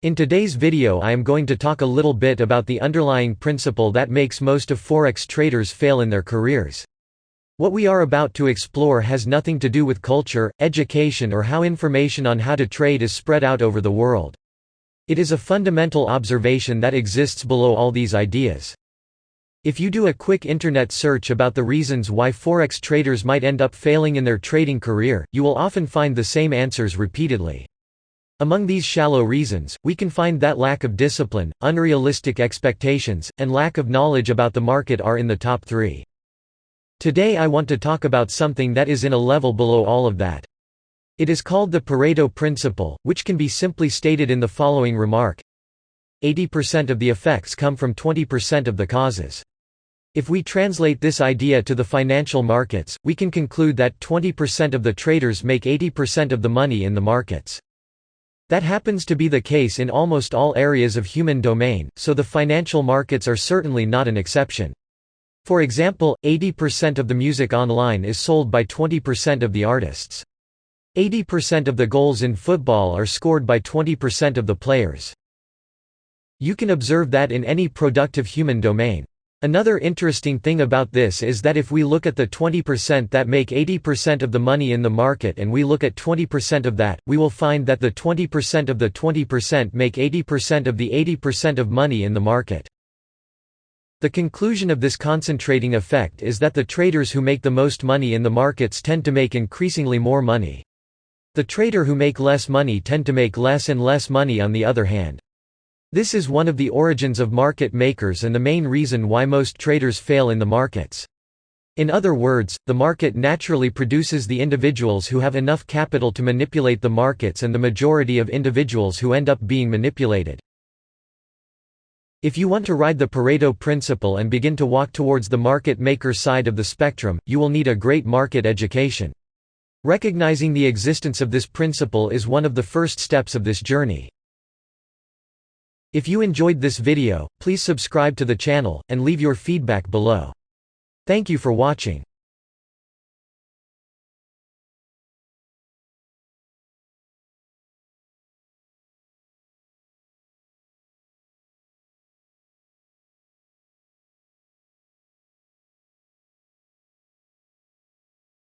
In today's video I am going to talk a little bit about the underlying principle that makes most of Forex traders fail in their careers. What we are about to explore has nothing to do with culture, education or how information on how to trade is spread out over the world. It is a fundamental observation that exists below all these ideas. If you do a quick internet search about the reasons why Forex traders might end up failing in their trading career, you will often find the same answers repeatedly. Among these shallow reasons, we can find that lack of discipline, unrealistic expectations, and lack of knowledge about the market are in the top 3. Today I want to talk about something that is in a level below all of that. It is called the Pareto Principle, which can be simply stated in the following remark: 80% of the effects come from 20% of the causes. If we translate this idea to the financial markets, we can conclude that 20% of the traders make 80% of the money in the markets. That happens to be the case in almost all areas of human domain, so the financial markets are certainly not an exception. For example, 80% of the music online is sold by 20% of the artists. 80% of the goals in football are scored by 20% of the players. You can observe that in any productive human domain. Another interesting thing about this is that if we look at the 20% that make 80% of the money in the market and we look at 20% of that, we will find that the 20% of the 20% make 80% of the 80% of money in the market. The conclusion of this concentrating effect is that the traders who make the most money in the markets tend to make increasingly more money. The trader who make less money tend to make less and less money on the other hand. This is one of the origins of market makers and the main reason why most traders fail in the markets. In other words, the market naturally produces the individuals who have enough capital to manipulate the markets and the majority of individuals who end up being manipulated. If you want to ride the Pareto principle and begin to walk towards the market maker side of the spectrum, you will need a great market education. Recognizing the existence of this principle is one of the first steps of this journey. If you enjoyed this video, please subscribe to the channel, and leave your feedback below. Thank you for watching.